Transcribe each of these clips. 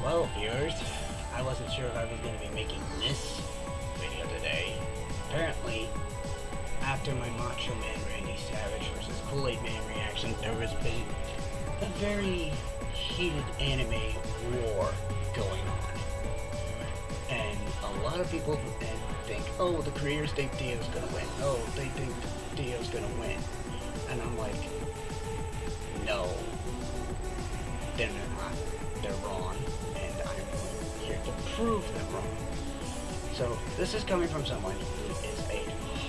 Well, viewers, I wasn't sure if I was going to be making this video today. Apparently, after my Macho Man Randy Savage versus Kool-Aid Man reaction, there has been a very heated anime war going on. And a lot of people think, oh, the creators think Dio's going to win. Oh, they think Dio's going to win. And I'm like, no, they're not. They're wrong. And I'm here to prove them wrong. So this is coming from someone who is a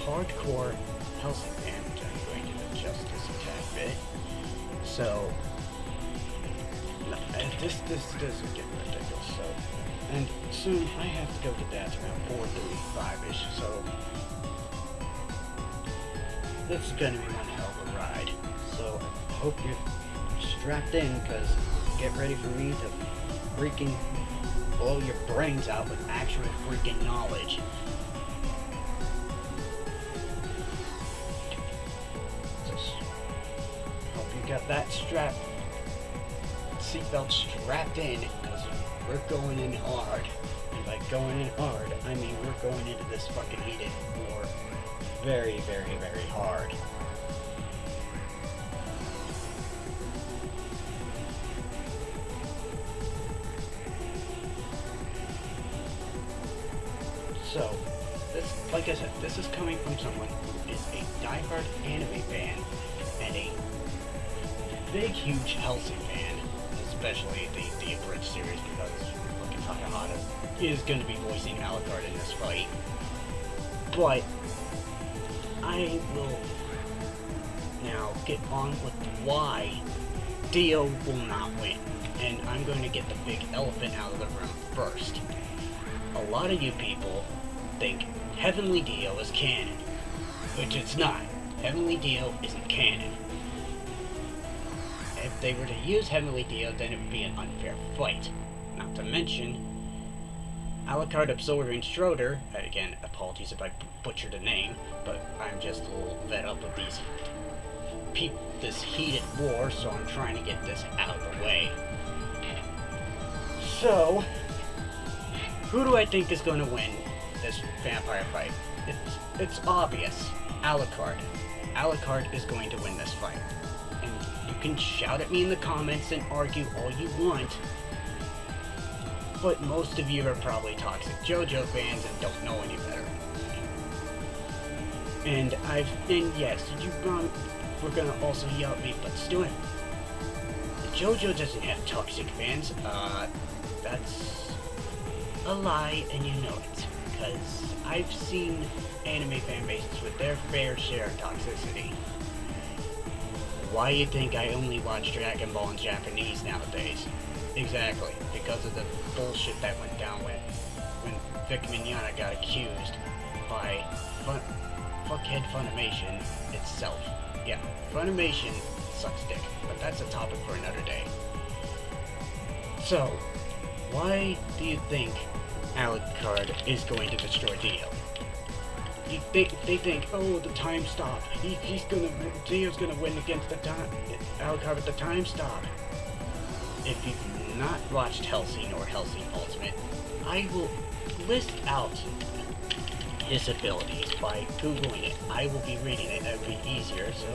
hardcore Hellsing fan, which I'm going to adjust this a tad bit. So this does get ridiculous. So, and soon I have to go to Dad's around 4:35ish. So this is gonna be one hell of a ride. So I hope you're strapped in, because get ready for me to freaking blow your brains out with actual freaking knowledge. Just hope you got that seatbelt strapped in, because we're going in hard. And by going in hard, I mean we're going into this fucking heated war very, very, very hard. So, this, like I said, this is coming from someone who is a diehard anime fan and a big, huge Hellsing fan, especially the abridged series, because fucking Takahata is going to be voicing Alucard in this fight. But I will now get on with why Dio will not win, and I'm going to get the big elephant out of the room first. A lot of you people think Heavenly Dio is canon, which it's not. Heavenly Dio isn't canon. If they were to use Heavenly Dio, then it would be an unfair fight. Not to mention, Alucard absorbing Schroeder, again, apologies if I butchered a name, but I'm just a little fed up with this heated war, so I'm trying to get this out of the way. So, who do I think is going to win this vampire fight? It's obvious. Alucard. Alucard is going to win this fight. And you can shout at me in the comments and argue all you want, but most of you are probably toxic JoJo fans and don't know any better. And yes, we're gonna also yell at me, but Stuart, JoJo doesn't have toxic fans. That's a lie, and you know it, because I've seen anime fan bases with their fair share of toxicity. Why you think I only watch Dragon Ball in Japanese nowadays? Exactly, because of the bullshit that went down when Vic Mignogna got accused by fuckhead Funimation itself. Yeah, Funimation sucks dick, but that's a topic for another day. So, why do you think Alucard is going to destroy Dio? They think, oh, the time stop. Dio's gonna win against Alucard with the time stop. If you've not watched Hellsing or Hellsing Ultimate, I will list out his abilities by Googling it. I will be reading it. That would be easier, so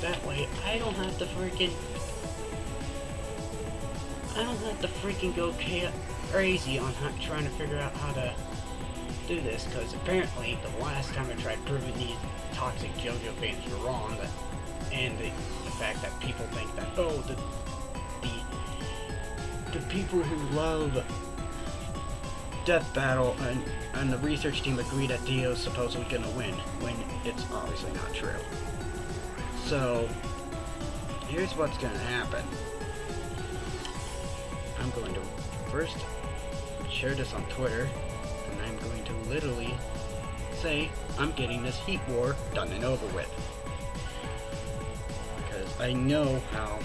that way I don't have to freaking go crazy on trying to figure out how to do this, because apparently the last time I tried proving these toxic JoJo fans were wrong, and the fact that people think that, oh, the people who love Death Battle and the research team agree that Dio's supposedly gonna win, when it's obviously not true. So, here's what's gonna happen. I'm going to first share this on Twitter, and I'm going to literally say I'm getting this heat war done and over with. Because I know how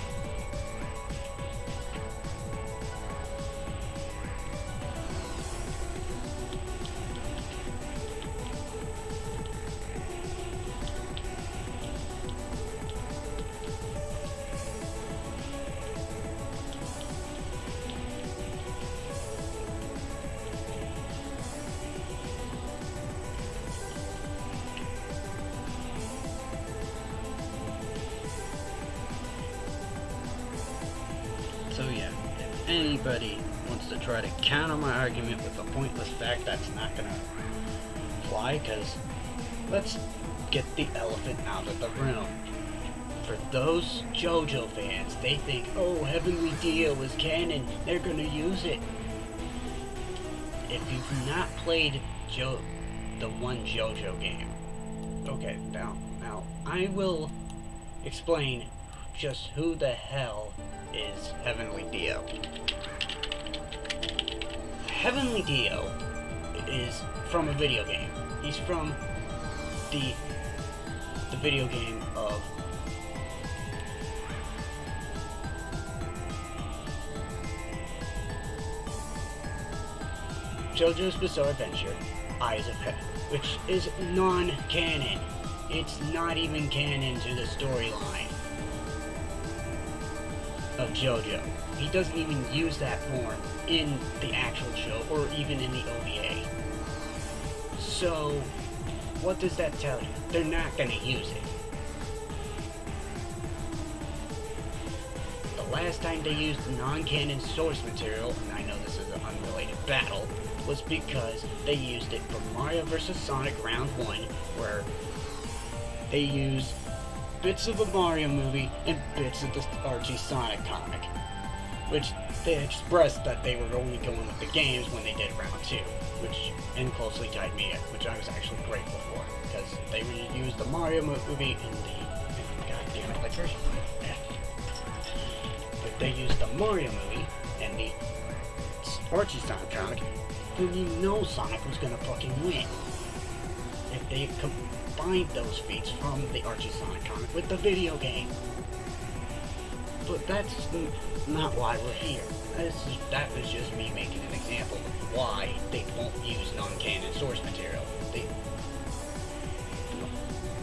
anybody wants to try to counter my argument with a pointless fact, that's not gonna fly, because let's get the elephant out of the room. For those JoJo fans, they think, oh, Heavenly Dio is canon, they're gonna use it. If you've not played the one JoJo game, okay, now I will explain just who the hell is Heavenly Dio. Heavenly Dio is from a video game. He's from the video game of JoJo's Bizarre Adventure, Eyes of Heaven, which is non-canon. It's not even canon to the storyline of JoJo. He doesn't even use that form in the actual show or even in the OVA. So, what does that tell you? They're not going to use it. The last time they used non-canon source material, and I know this is an unrelated battle, was because they used it for Mario vs. Sonic Round 1, where they used bits of the Mario movie and bits of the Archie Sonic comic, which they expressed that they were only going with the games when they did Round 2, and closely tied me in, which I was actually grateful for, because they reused the Mario movie and goddammit, like yours. But they used the Mario movie and the Archie Sonic comic, then you know Sonic was gonna fucking win. If they combined those feats from the Archie Sonic comic with the video game. But that's not why we're here. That was just me making an example of why they won't use non-canon source material.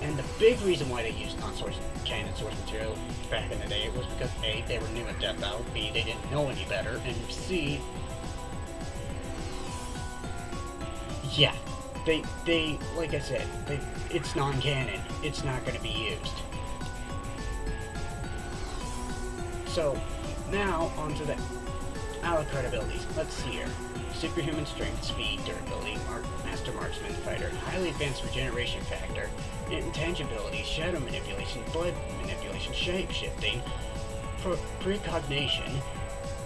And the big reason why they used non-canon source material back in the day was because A, they were new at Death Battle, B, they didn't know any better, and C, yeah, they like I said, it's non-canon. It's not going to be used. So, now onto the Alucard abilities. Let's see here. Superhuman strength, speed, durability, master marksman, fighter, highly advanced regeneration factor, intangibility, shadow manipulation, blood manipulation, shape-shifting, precognition,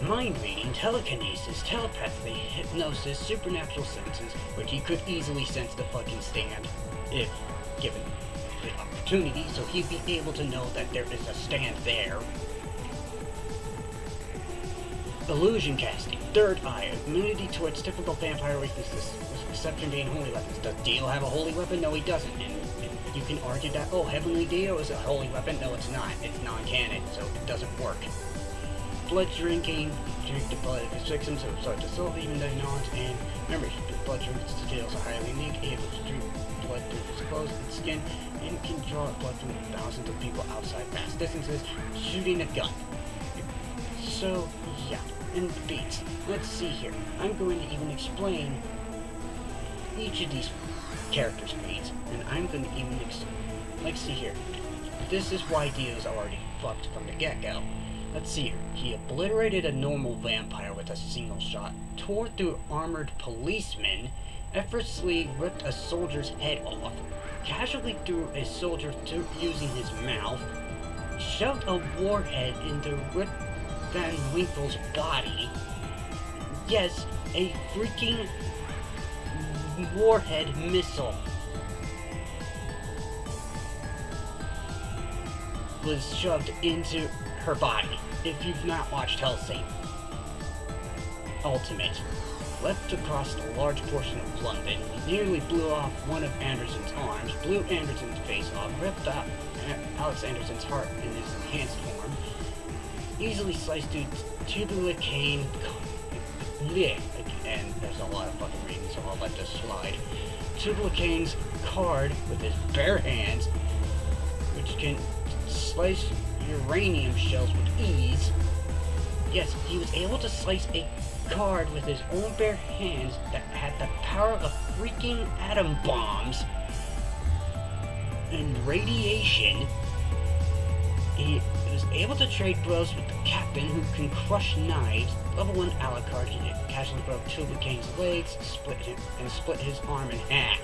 mind reading, telekinesis, telepathy, hypnosis, supernatural senses, which he could easily sense the fucking stand if given the opportunity, so he'd be able to know that there is a stand there. Illusion casting, third eye, immunity towards typical vampire weaknesses, with exception being holy weapons. Does Dio have a holy weapon? No, he doesn't. And you can argue that, oh, Heavenly Dio is a holy weapon. No, it's not. It's non-canon, so it doesn't work. Blood drinking, drink the blood of his victims, so start to dissolve even their knowledge and memory. Blood drinking skills are highly unique, able to drink blood through his clothes and skin, and can draw blood from thousands of people outside vast distances, shooting a gun. So, yeah, and beats. Let's see here. I'm going to even explain each of these characters' feats, and I'm going to even like, see here. This is why Dio's already fucked from the get-go. Let's see here. He obliterated a normal vampire with a single shot, tore through armored policemen, effortlessly ripped a soldier's head off, casually threw a soldier using his mouth, shoved a warhead into Rip Van Winkle's body. Yes, a freaking warhead missile was shoved into her body. If you've not watched Hellsing Ultimate, leapt across a large portion of London, nearly blew off one of Anderson's arms, blew Anderson's face off, ripped out Alex Anderson's heart in his enhanced form, easily sliced through tubular cane, and there's a lot of fucking reading, so I'll let this slide. Tubular Cane's card with his bare hands, which can slice uranium shells with ease. Yes, he was able to slice a card with his own bare hands that had the power of freaking atom bombs and radiation. He was able to trade blows with the weapon who can crush knives. Level 1 Alucard casually broke two of Kane's legs, split his arm in half.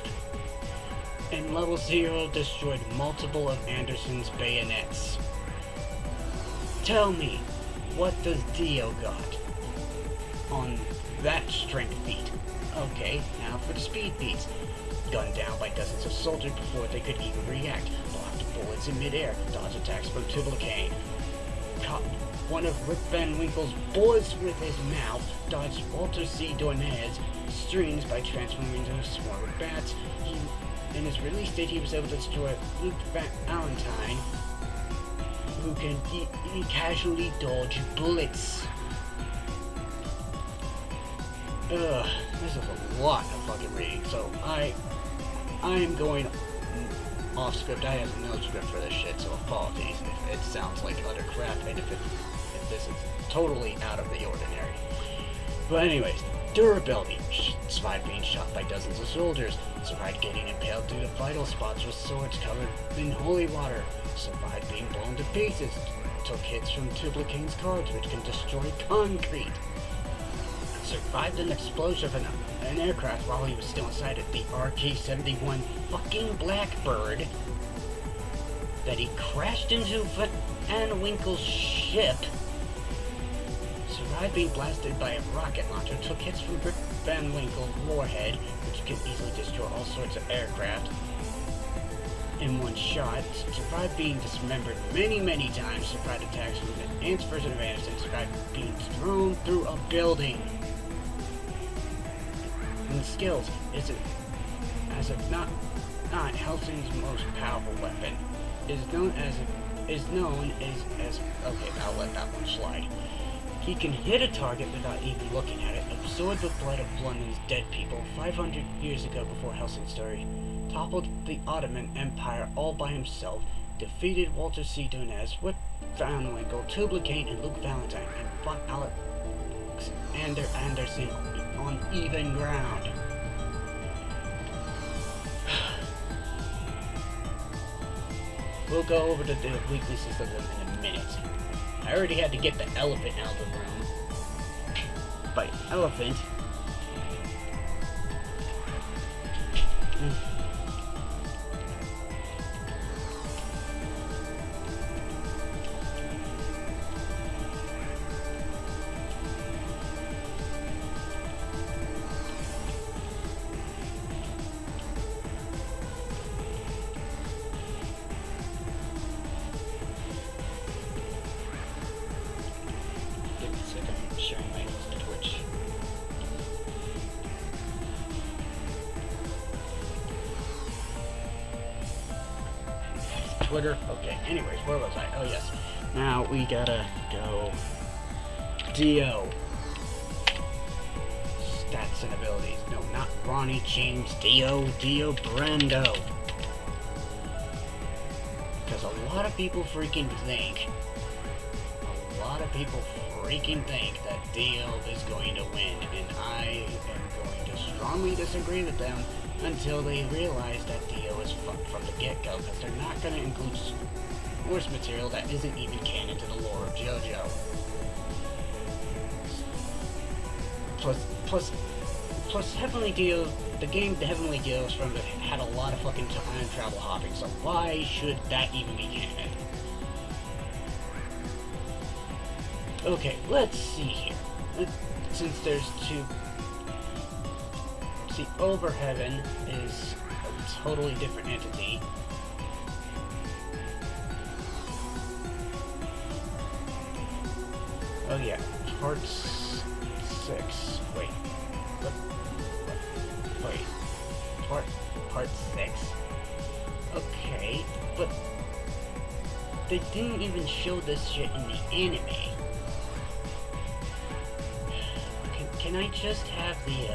And level 0 destroyed multiple of Anderson's bayonets. Tell me, what does Dio got on that strength feat? Okay, now for the speed feats. Gunned down by dozens of soldiers before they could even react. Blocked bullets in midair. Dodge attacks from Tubal-Cain. Caught one of Rip Van Winkle's bullets with his mouth. Dodged Walter C. Dornez's strings by transforming into a swarm of bats. In his release date, he was able to destroy Luke Valentine, who can casually dodge bullets. Ugh, this is a lot of fucking reading, so I am going off script. I have no script for this shit, so apologies if it sounds like utter crap and if this is totally out of the ordinary. But anyways, durability. Survived being shot by dozens of soldiers. Survived getting impaled through the vital spots with swords covered in holy water. Survived being blown to pieces. Took hits from Tubal-Cain's cards, which can destroy concrete. Survived an explosion of an aircraft while he was still inside it. The RK-71 fucking Blackbird that he crashed into Van Winkle's ship. Survived being blasted by a rocket launcher. Took hits from Rip Van Winkle's warhead, which can easily destroy all sorts of aircraft in one shot. Survived being dismembered many times. Survived attacks from the Ant's version of Anderson. Survived being thrown through a building. And skills is not Helsing's most powerful weapon. Is known as okay, I'll let that one slide. He can hit a target without even looking at it, absorb the blood of London's dead people 500 years ago before Helsing's story, toppled the Ottoman Empire all by himself, defeated Walter C. Dornez, Rip Van Winkle, Tubal-Cain, and Luke Valentine, and fought Alexander Anderson on even ground. We'll go over to the weaknesses of them in a minute. I already had to get the elephant out of the room. By elephant, Twitter. Okay, anyways, where was I? Oh, yes. Now we gotta go. Dio. Stats and abilities. No, not Ronnie James Dio. Dio Brando. Because a lot of people freaking think. That Dio is going to win. And I am going to strongly disagree with them. Until they realize that Dio is fucked from the get-go, because they're not going to include source material that isn't even canon to the lore of JoJo. Plus Heavenly Dio, the game the Heavenly Dio is from, had a lot of fucking time travel hopping, so why should that even be canon? Okay, let's see here. Since there's two... See, Overheaven is a totally different entity. Oh yeah, part 6. Wait. Wait. Part 6? Okay, but they didn't even show this shit in the anime. Can I just have the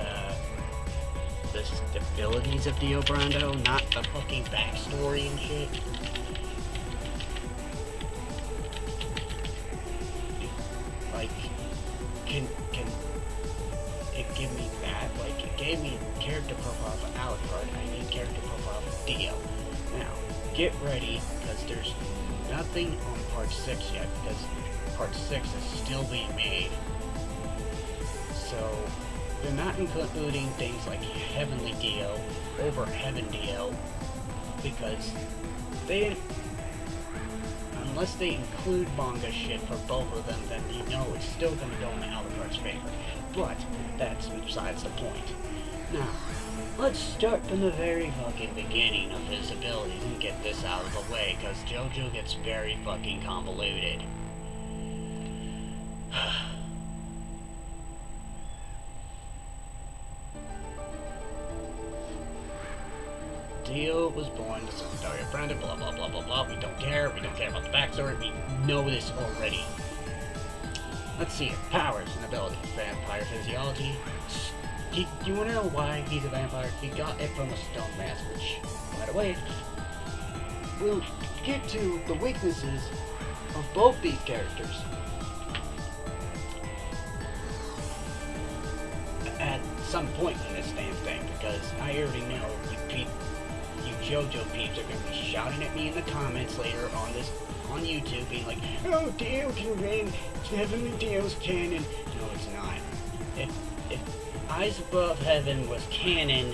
abilities of Dio Brando, not the fucking backstory and shit? Like, can it give me that? Like, it gave me character profile for Alucard, I need character profile for Dio. Now, get ready, because there's nothing on part 6 yet, because Part 6 is still being made. So, they're not including things like Heavenly Dio over Heaven Dio, because they, unless they include manga shit for both of them, then you know it's still going to go in Alucard's favor. But that's besides the point. Now, let's start from the very fucking beginning of his abilities and get this out of the way, because JoJo gets very fucking convoluted. Dio was born to secondary friend, blah blah blah blah blah. We don't care about the backstory, we know this already. Let's see it. Powers and abilities. Vampire physiology. You wanna know why he's a vampire? He got it from a stone mask, which, by the way, we'll get to the weaknesses of both these characters at some point in this damn thing, because I already know you JoJo peeps are going to be shouting at me in the comments later on YouTube, being like, "Oh, Dio can win. Heavenly Dio's canon." No, it's not. If Eyes Above Heaven was canon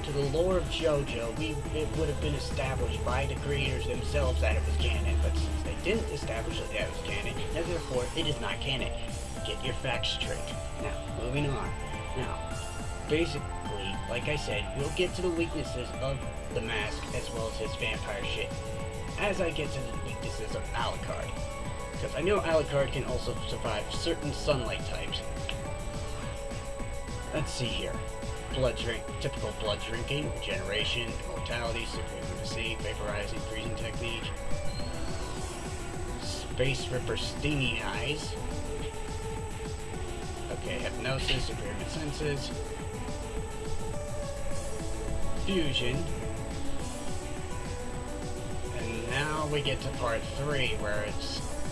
to the lore of JoJo, it would have been established by the creators themselves that it was canon. But since they didn't establish that it was canon, and therefore it is not canon. Get your facts straight. Now, moving on. Now, basically, like I said, we'll get to the weaknesses of the mask as well as his vampire shit as I get to the weaknesses of Alucard. Because I know Alucard can also survive certain sunlight types. Let's see here. Typical blood drinking, regeneration, immortality, superhuman physique, vaporizing, freezing technique, space ripper stinging eyes. Okay, hypnosis, superhuman senses, fusion, and now we get to part 3 where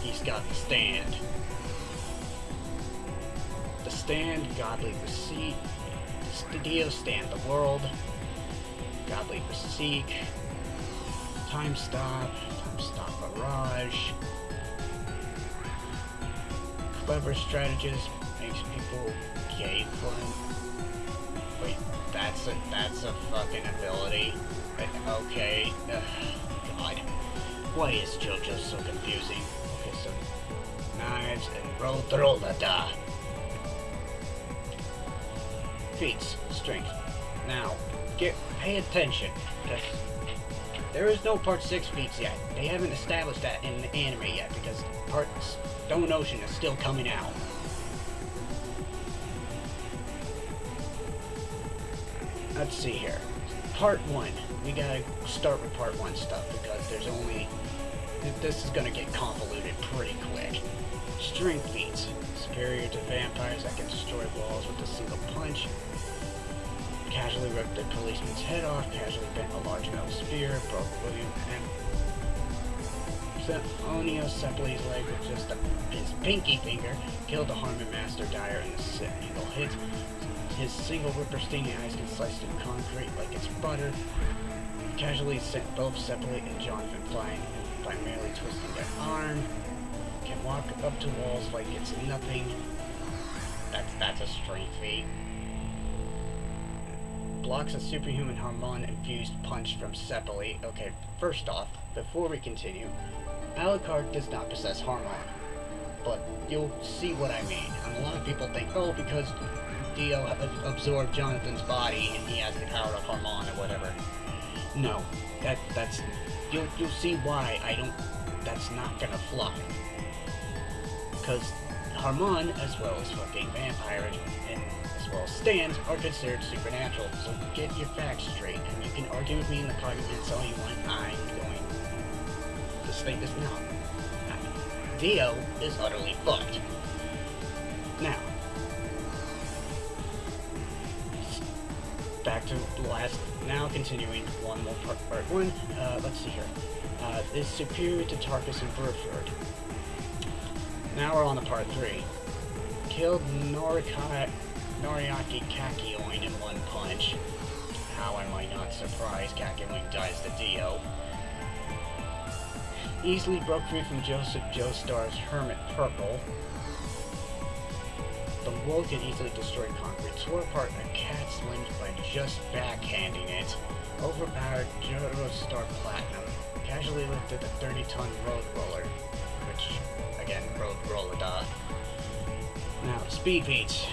he's got the stand. The stand, godly deceit, Dio stand the world, godly physique, time stop barrage, clever strategist, makes people gay for him. Wait, that's a fucking ability. Okay, God, why is JoJo so confusing? Okay, so knives and roll da. Feats, strength. Now, pay attention, because there is no part 6 feats yet. They haven't established that in the anime yet, because part Stone Ocean is still coming out. Let's see here. Part 1. We gotta start with part 1 stuff, because this is gonna get convoluted pretty quick. Strength feats. Superior to vampires that can destroy walls with a single punch. Casually ripped the policeman's head off, casually bent a large metal spear, broke William and Onio Seppeli's leg with just his pinky finger, killed the Harmon Master Dyer in a single hit. His single ripper stinging eyes can slice through concrete like it's butter. Casually sent both Seppeli and Jonathan flying, primarily twisting their arm. Can walk up to walls like it's nothing. That's a strength feat. Blocks a superhuman Harmon-infused punch from Seppeli. Okay, first off, before we continue, Alucard does not possess Harmon. But you'll see what I mean. And a lot of people think, oh, because Dio absorbed Jonathan's body and he has the power of Harmon or whatever. No, that's you'll see why that's not gonna fly. Because Harmon, as well as fucking vampires, and as well as stands, are considered supernatural. So get your facts straight, and you can argue with me in the comments all you want. I'm going to state this now. Dio is utterly fucked. Now, back to the last, now continuing one more part 1. Let's see here. Is superior to Tarkus and Burford. Now we're on to part 3. Killed Noriaki Kakyoin in one punch. How am I not surprised Kakyoin dies to Dio? easily broke free from Joseph Joestar's Hermit Purple. The world can easily destroy concrete, tore apart a cat's limbs by just backhanding it. Overpowered Joestar Platinum. Casually lifted a 30-ton road roller. Which, again, road roller, duh. Now, speed feats.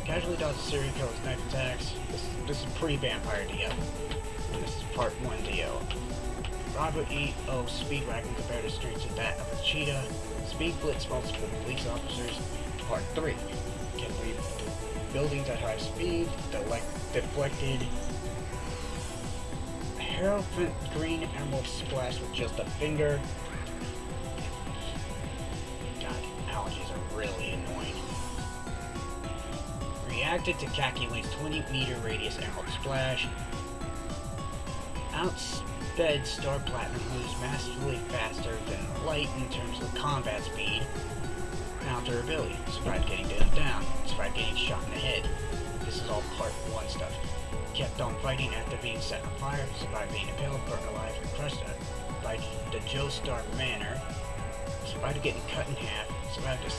Casually dodged a serial killer's knife attacks. This is pre-vampire Dio. And this is part 1 Dio. Bravo EO Speedwagon compared to strength to that of a cheetah. Speed blitz multiple police officers. Part 3. Can leave buildings at high speed. Deflected. Hierophant green emerald splash with just a finger. God, allergies are really annoying. Reacted to Kakiway's 20-meter radius emerald splash. Outsped Star Platinum, who's massively faster than light in terms of combat speed. Durability. Survived getting down. Survived getting shot in the head. This is all part 1 stuff. Kept on fighting after being set on fire. Survived being impaled, burned alive, and crushed by the Joestar Manor. Survived getting cut in half. Survived a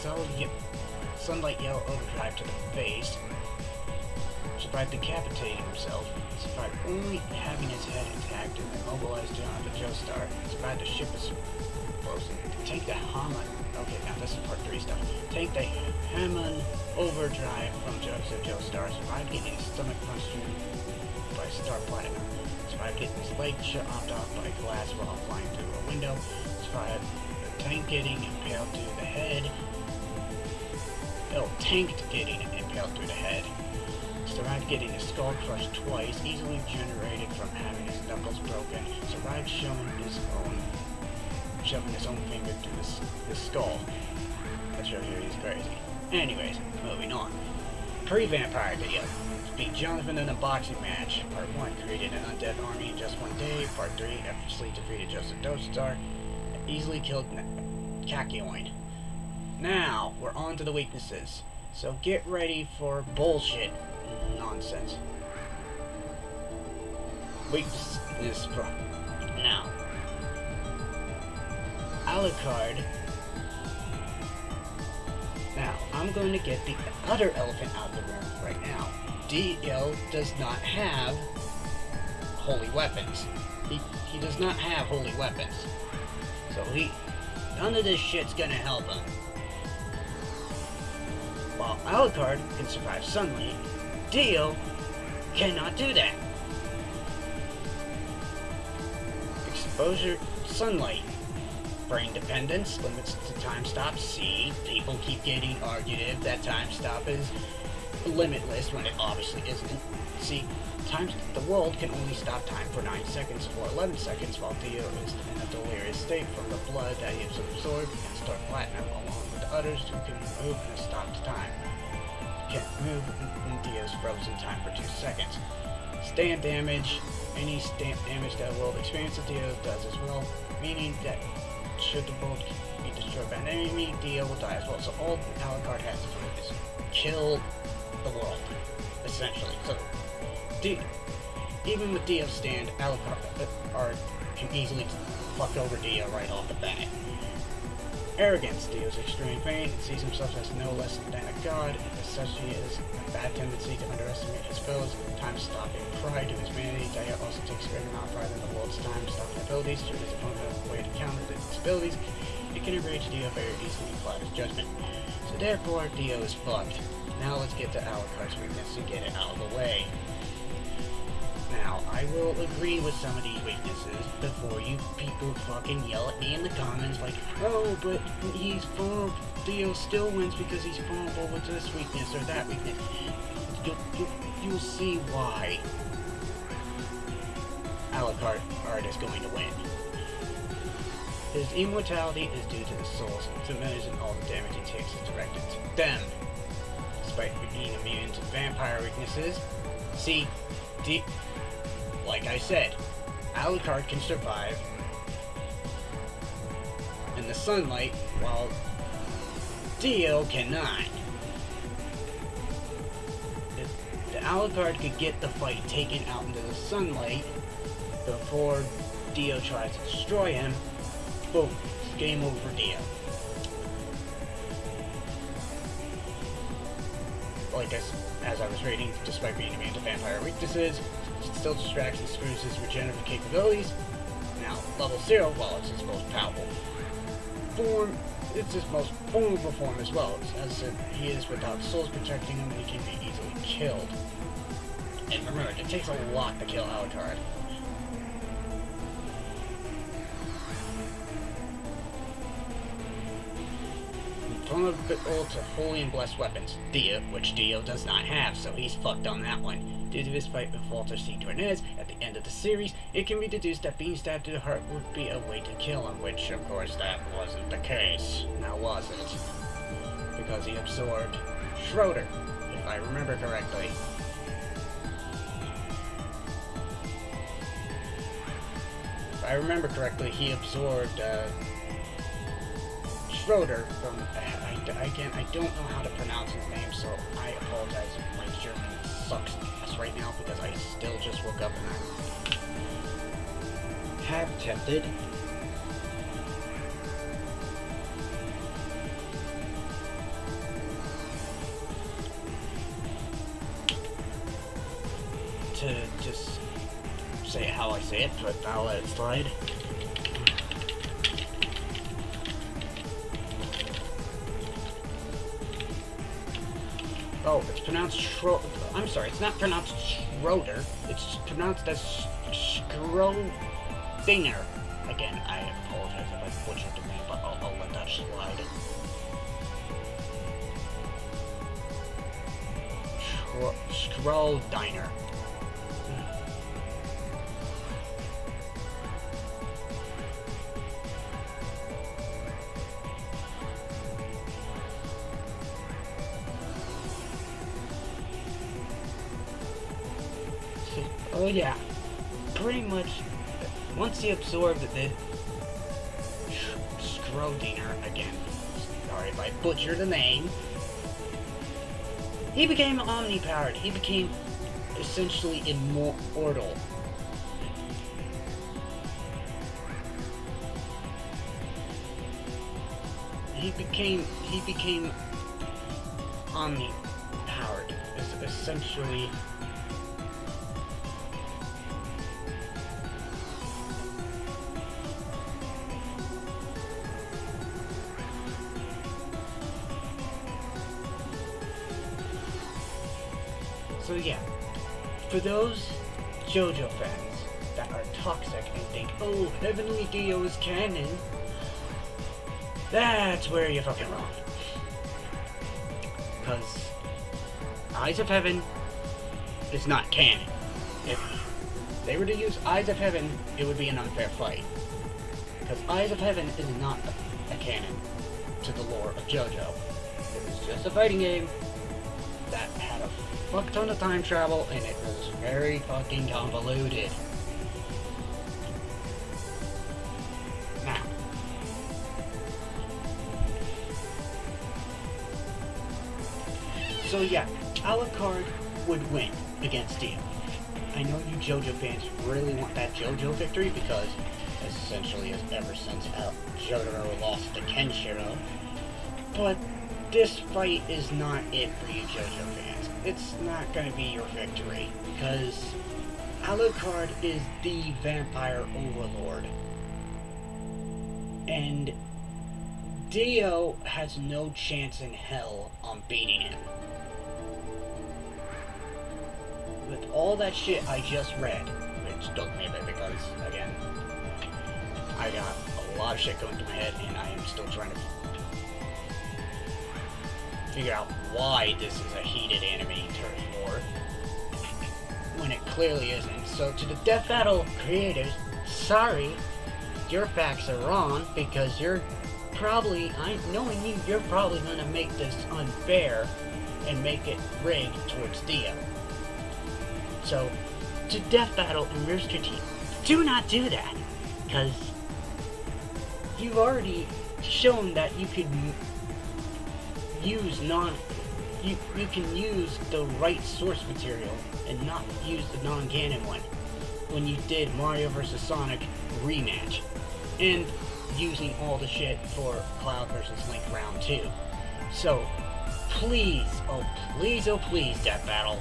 sunlight yellow overdrive to the face. Survived decapitating himself. Survived only having his head intact and immobilized John the Joestar. Survived a ship explosion. Take the Hammond. Okay, now this is part 3 stuff. Take the Hammond overdrive from Joseph Joestar. Survived getting his stomach punched through by Star Platinum. Survived getting his leg chopped off by glass while flying through a window. Survived the tank getting impaled through the head. Tanked getting impaled through the head. Survived getting his skull crushed twice, easily generated from having his knuckles broken. Survived shoving his own finger through the skull. That shows you he's crazy. Anyways, moving on. Pre-vampire Dio. Beat Jonathan in a boxing match. Part 1, created an undead army in just 1 day. Part 3, effortlessly defeated Joseph Joestar. Easily killed Kakyoin. Now, we're on to the weaknesses. So get ready for bullshit nonsense. Weakness now. Alucard. Now, I'm going to get the other elephant out of the room right now. Dio does not have holy weapons. He does not have holy weapons. So none of this shit's gonna help him. While Alucard can survive sunlight, Dio cannot do that. Exposure to sunlight. Brain dependence limits to time stop. See, people keep getting argumentative that time stop is limitless when it obviously isn't. See, the world can only stop time for 9 seconds or 11 seconds while Dio is in a delirious state from the blood that he has absorbed and Star Platinum along with the others who can move in a stopped time. Can't move in Dio's frozen time for 2 seconds. Stand damage. Any stand damage that world experiences Dio does as well, meaning that should the world be destroyed by an enemy, Dio will die as well. So all Alucard has to do is kill the world, essentially. So even with Dio's stand, Alucard can easily fuck over Dio right off the bat. Arrogance. Dio's extreme vain and sees himself as no less than a god. As such, he has a bad tendency to underestimate his foes. Time-stopping pride to his vanity. Dio also takes great amount of pride in the world's time-stopping abilities. Should his opponent have a way to counter his abilities, it can enrage Dio very easily and cloud his judgment. So therefore, Dio is fucked. Now let's get to Alucard's weakness and get it out of the way. Now, I will agree with some of these weaknesses before you people fucking yell at me in the comments like, oh, but he's vulnerable. Dio still wins because he's vulnerable with this weakness or that weakness. You'll see why Alucard is going to win. His immortality is due to the souls of familiars and all the damage he takes is directed to them. Despite being immune to vampire weaknesses, see, like I said, Alucard can survive in the sunlight while Dio cannot. If the Alucard could get the fight taken out into the sunlight before Dio tries to destroy him, boom, it's game over for Dio. Like as I was reading, despite being immune to vampire weaknesses, it still distracts and screws his regenerative capabilities. Now, level 0, well, it's his most powerful form. It's his most vulnerable form as well, as he is without souls protecting him and he can be easily killed. And remember, it takes a lot to kill Alucard. Vulnerable to holy and blessed weapons, which Dio does not have, so he's fucked on that one. Due to his fight with Walter C. Tornez at the end of the series, it can be deduced that being stabbed to the heart would be a way to kill him, which of course that wasn't the case. Now was it? Because he absorbed Schroeder, if I remember correctly. If I remember correctly, he absorbed Schroeder from, again, I don't know how to pronounce his name, so I apologize if my German sucks ass right now, because I still just woke up and I have tempted to just say it how I say it, but I'll let it slide. Oh, it's pronounced I'm sorry, it's not pronounced Schroeder. It's pronounced as Schrodinger. Again, I apologize if I butchered the name, but I'll let that slide. Schrodinger. Oh yeah, pretty much, once he absorbed the Schrodinger, again, sorry if I butchered the name, he became omnipowered. He became essentially immortal. He became omnipowered, essentially. So yeah, for those JoJo fans that are toxic and think, oh, Heavenly Dio is canon, that's where you're fucking wrong. Because Eyes of Heaven is not canon. If they were to use Eyes of Heaven, it would be an unfair fight. Because Eyes of Heaven is not a canon to the lore of JoJo. It was just a fighting game that had a fuck ton of time travel, and it was very fucking convoluted. Now, so yeah, Alucard would win against Dio. I know you JoJo fans really want that JoJo victory, because essentially ever since Jotaro lost to Kenshiro, but this fight is not it for you JoJo fans. It's not going to be your victory, because Alucard is the vampire overlord. And Dio has no chance in hell on beating him. With all that shit I just read, which doesn't mean it because, again, I got a lot of shit going through my head and I am still trying to figure out why this is a heated anime turf war, when it clearly isn't. So to the Death Battle creators, sorry, your facts are wrong, because you're probably, knowing you, you're probably gonna make this unfair and make it rigged towards Dio. So, to Death Battle and Rooster Teeth, do not do that, because you've already shown that you could use you can use the right source material and not use the non-canon one when you did Mario vs. Sonic rematch. And using all the shit for Cloud versus Link round 2. So, please, oh please, Death Battle,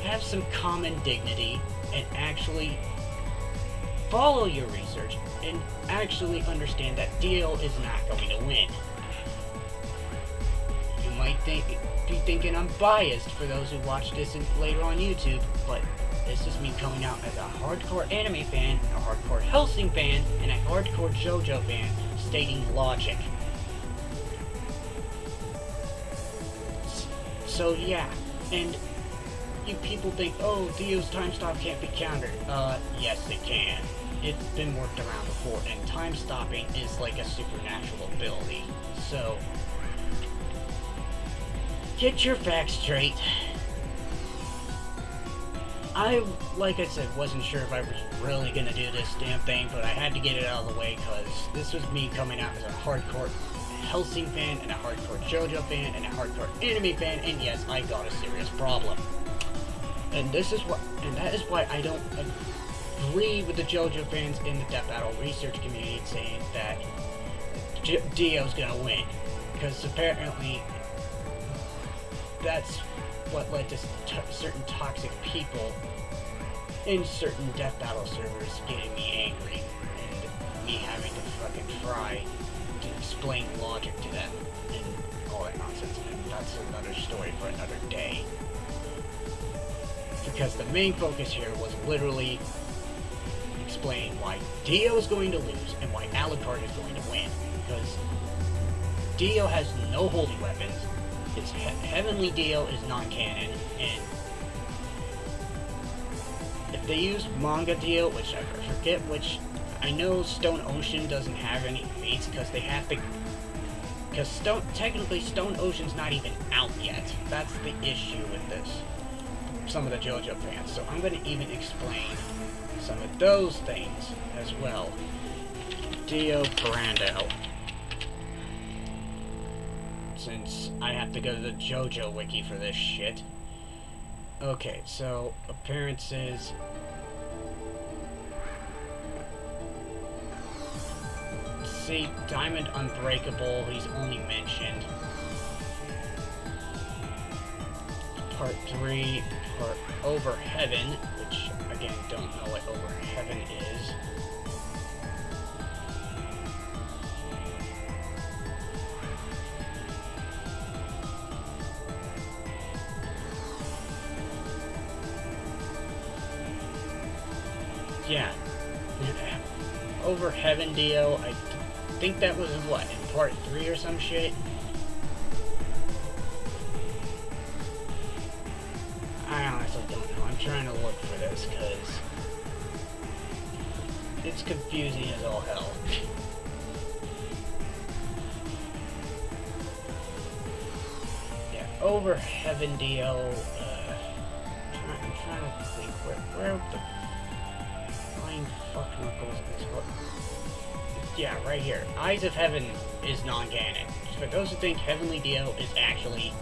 have some common dignity and actually follow your research and actually understand that Dio is not going to win. You might be thinking I'm biased for those who watch this later on YouTube, but this is me coming out as a hardcore anime fan, a hardcore Hellsing fan, and a hardcore JoJo fan, stating logic. So yeah, and you people think, oh, Dio's time stop can't be countered. Yes it can. It's been worked around before, and time stopping is like a supernatural ability. So, get your facts straight. Like I said, wasn't sure if I was really gonna do this damn thing, but I had to get it out of the way, because this was me coming out as a hardcore Hellsing fan, and a hardcore JoJo fan, and a hardcore anime fan, and yes, I got a serious problem. And that is why I don't agree with the JoJo fans in the Death Battle research community saying that Dio's gonna win, because apparently that's what led to certain toxic people in certain Death Battle servers getting me angry, and me having to fucking try to explain logic to them, and all that nonsense, and that's another story for another day. Because the main focus here was literally explaining why Dio is going to lose and why Alucard is going to win. Because Dio has no holy weapons, his Heavenly Dio is non-canon, and if they use manga Dio, which I forget which, I know Stone Ocean doesn't have any fates because they have to, because technically Stone Ocean's not even out yet. That's the issue with this. Some of the JoJo fans, so I'm going to even explain some of those things as well. Dio Brando. Since I have to go to the JoJo wiki for this shit. Okay, so appearances. See, Diamond Unbreakable, he's only mentioned. Part 3, Part Over Heaven, which, again, don't know what Over Heaven is. Yeah. Over Heaven Dio, I think that was, what, in Part 3 or some shit? I honestly don't know. I'm trying to look for this, because it's confusing as all hell. Yeah, Over Heaven Dio, I'm trying to think, where the flying fuck knuckles is what? Yeah, right here. Eyes of Heaven is non-canon. For those who think Heavenly Dio is actually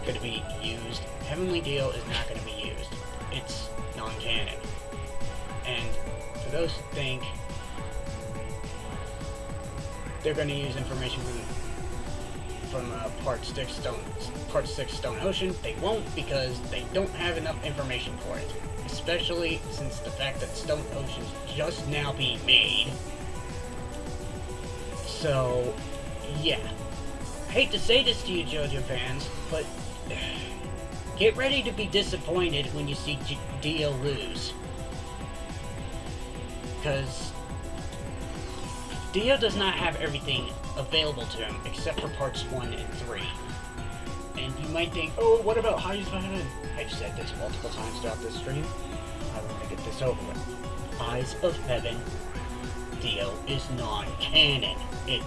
going to be used, Heavenly Dio is not going to be used. It's non-canon. And for those who think they're going to use information from Part 6 Stone Ocean, they won't, because they don't have enough information for it. Especially since the fact that Stone Ocean's just now being made. So, yeah. I hate to say this to you, JoJo fans, but get ready to be disappointed when you see Dio lose. Because Dio does not have everything available to him except for parts 1 and 3. And you might think, oh, what about Eyes of Heaven? I've said this multiple times throughout this stream. I want to get this over with. Eyes of Heaven Dio is non-canon. It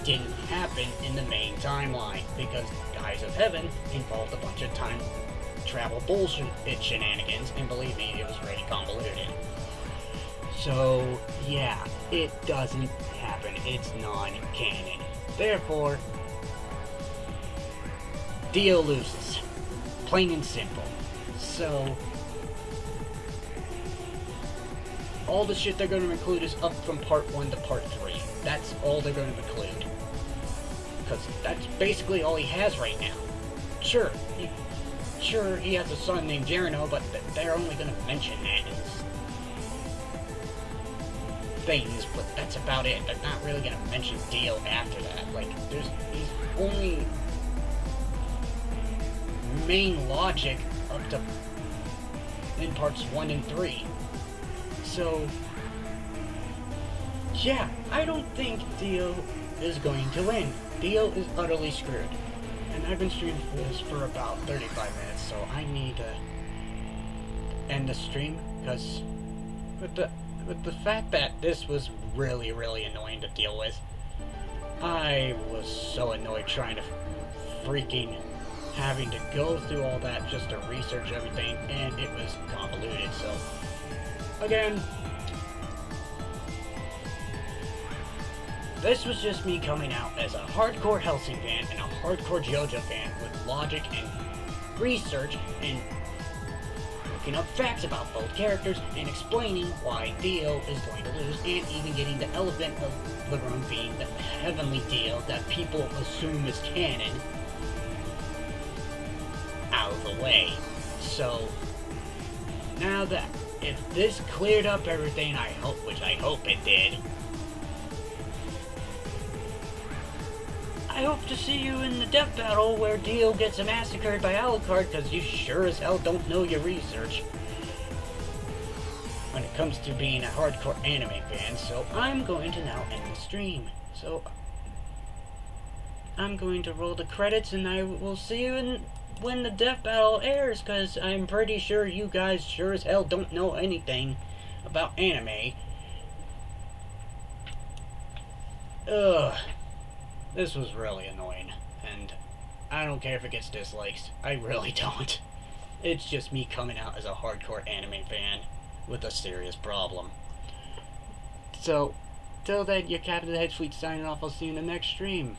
didn't happen in the main timeline, because Eyes of Heaven involved a bunch of time travel bullshit shenanigans, and believe me, it was really convoluted. So, yeah, it doesn't happen. It's non-canon. Therefore, Dio loses. Plain and simple. So, all the shit they're going to include is up from part 1 to part 3. That's all they're going to include. Because that's basically all he has right now. Sure, he has a son named Jerino, but they're only going to mention that as things, but that's about it. They're not really going to mention Dio after that. Like, he's only main logic up to in parts 1 and 3. So, yeah, I don't think Dio is going to win. Dio is utterly screwed. And I've been streaming this for about 35 minutes, so I need to end the stream, because with the fact that this was really, really annoying to deal with, I was so annoyed trying to freaking having to go through all that just to research everything, and it was convoluted. So, again, this was just me coming out as a hardcore Hellsing fan and a hardcore JoJo fan with logic and research and looking up facts about both characters and explaining why Dio is going to lose, and even getting the elephant of the room being the heavenly Dio that people assume is canon out of the way. So, now that if this cleared up everything, which I hope it did, I hope to see you in the death battle where Dio gets massacred by Alucard, because you sure as hell don't know your research when it comes to being a hardcore anime fan. So I'm going to now end the stream. So I'm going to roll the credits, and I will see you when the death battle airs, because I'm pretty sure you guys sure as hell don't know anything about anime. Ugh. This was really annoying, and I don't care if it gets dislikes. I really don't. It's just me coming out as a hardcore anime fan with a serious problem. So, till then, your Captain of the Hedge Fleet signing off. I'll see you in the next stream.